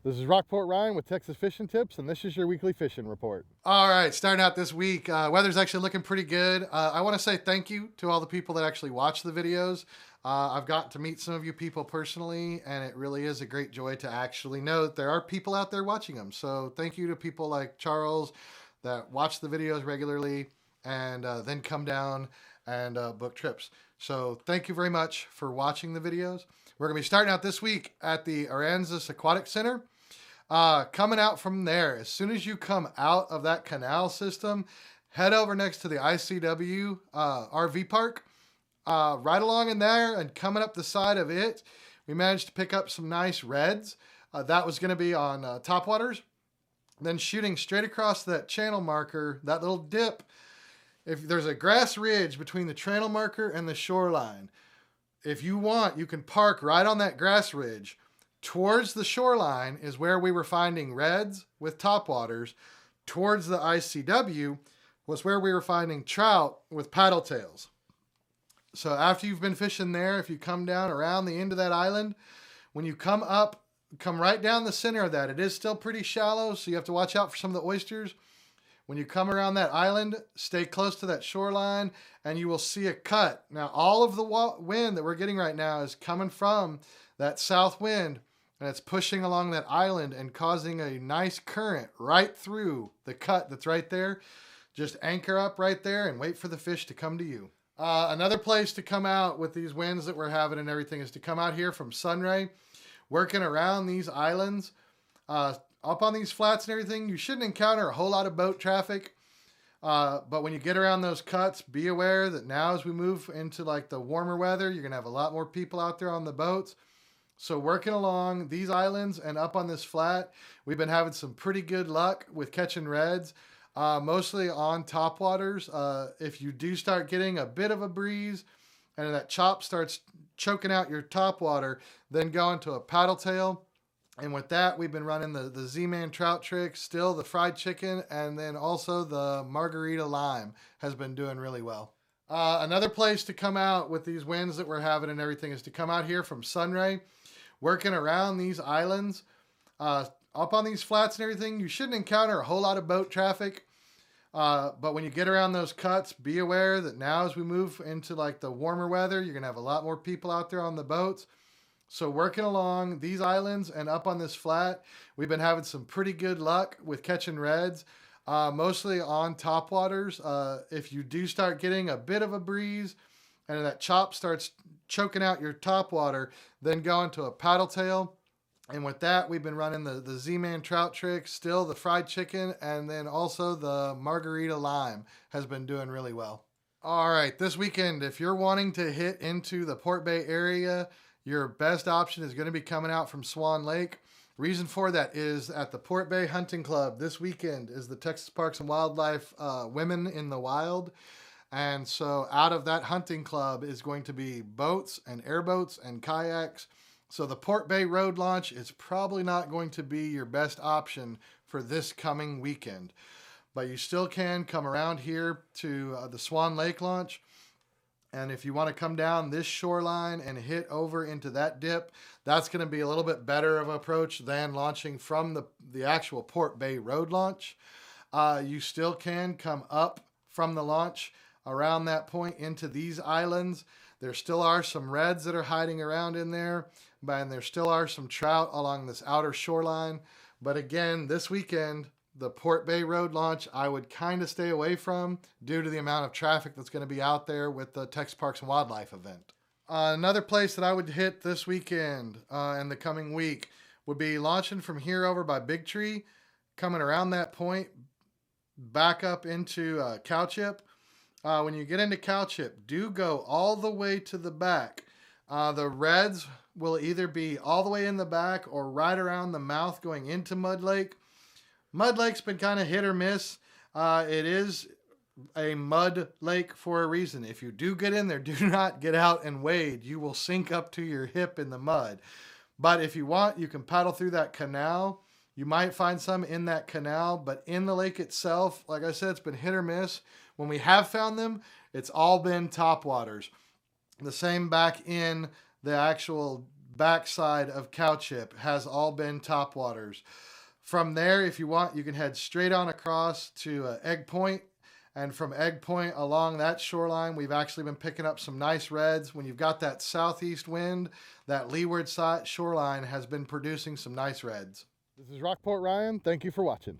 This is Rockport Ryan with Texas Fishing Tips, and this is your weekly fishing report. All right, starting out this week, weather's actually looking pretty good. I want to say thank you to all the people that actually watch the videos. I've got to meet some of you people personally, and it really is a great joy to actually know that there are people out there watching them. So thank you to people like Charles that watch the videos regularly and then come down and book trips. So thank you very much for watching the videos. We're going to be starting out this week at the Aransas Aquatic Center. Coming out from there, as soon as you come out of that canal system, head over next to the ICW RV park. Right along in there and coming up the side of it, we managed to pick up some nice reds. That was going to be on topwaters. Then shooting straight across that channel marker, that little dip, if there's a grass ridge between the channel marker and the shoreline, if you want, you can park right on that grass ridge. Towards the shoreline is where we were finding reds with topwaters. Towards the ICW was where we were finding trout with paddle tails. So after you've been fishing there, if you come down around the end of that island, when you come up, come right down the center of that. It is still pretty shallow, so you have to watch out for some of the oysters. When you come around that island, stay close to that shoreline, and you will see a cut. Now, all of the wind that we're getting right now is coming from that south wind, and it's pushing along that island and causing a nice current right through the cut that's right there. Just anchor up right there and wait for the fish to come to you. Another place to come out with these winds that we're having and everything is to come out here from Sunray, working around these islands. Up on these flats and everything, you shouldn't encounter a whole lot of boat traffic. But when you get around those cuts, be aware that now as we move into like the warmer weather, you're going to have a lot more people out there on the boats. So working along these islands and up on this flat, we've been having some pretty good luck with catching reds, mostly on topwaters. If you do start getting a bit of a breeze and that chop starts choking out your topwater, then go into a paddle tail. And with that, we've been running the Z-Man trout trick, still the fried chicken, and then also the margarita lime has been doing really well. Another place to come out with these winds that we're having and everything is to come out here from Sunray, working around these islands. Up on these flats and everything, you shouldn't encounter a whole lot of boat traffic. But when you get around those cuts, be aware that now as we move into like the warmer weather, you're going to have a lot more people out there on the boats. So working along these islands and up on this flat, we've been having some pretty good luck with catching reds, mostly on topwaters. If you do start getting a bit of a breeze and that chop starts choking out your topwater, then go into a paddle tail. And with that, we've been running the Z-Man trout trick, still the fried chicken, and then also the margarita lime has been doing really well. All right, this weekend, if you're wanting to hit into the Port Bay area, your best option is going to be coming out from Swan Lake. Reason for that is at the Port Bay Hunting Club this weekend is the Texas Parks and Wildlife Women in the Wild. And so out of that hunting club is going to be boats and airboats and kayaks. So the Port Bay Road launch is probably not going to be your best option for this coming weekend. But you still can come around here to the Swan Lake launch. And if you want to come down this shoreline and hit over into that dip, that's going to be a little bit better of an approach than launching from the actual Port Bay Road launch. You still can come up from the launch around that point into these islands. There still are some reds that are hiding around in there, and there still are some trout along this outer shoreline. But again, this weekend, the Port Bay Road launch, I would kind of stay away from due to the amount of traffic that's going to be out there with the Texas Parks and Wildlife event. Another place that I would hit this weekend and the coming week would be launching from here over by Big Tree, coming around that point, back up into Cow Chip. When you get into Cow Chip, do go all the way to the back. The reds will either be all the way in the back or right around the mouth going into Mud Lake. Mud Lake's been kind of hit or miss. It is a mud lake for a reason. If you do get in there, do not get out and wade. You will sink up to your hip in the mud. But if you want, you can paddle through that canal. You might find some in that canal, but in the lake itself, like I said, it's been hit or miss. When we have found them, it's all been topwaters. The same back in the actual backside of Cowchip has all been topwaters. From there, if you want, you can head straight on across to Egg Point. And from Egg Point along that shoreline, we've actually been picking up some nice reds. When you've got that southeast wind, that leeward side shoreline has been producing some nice reds. This is Rockport Ryan. Thank you for watching.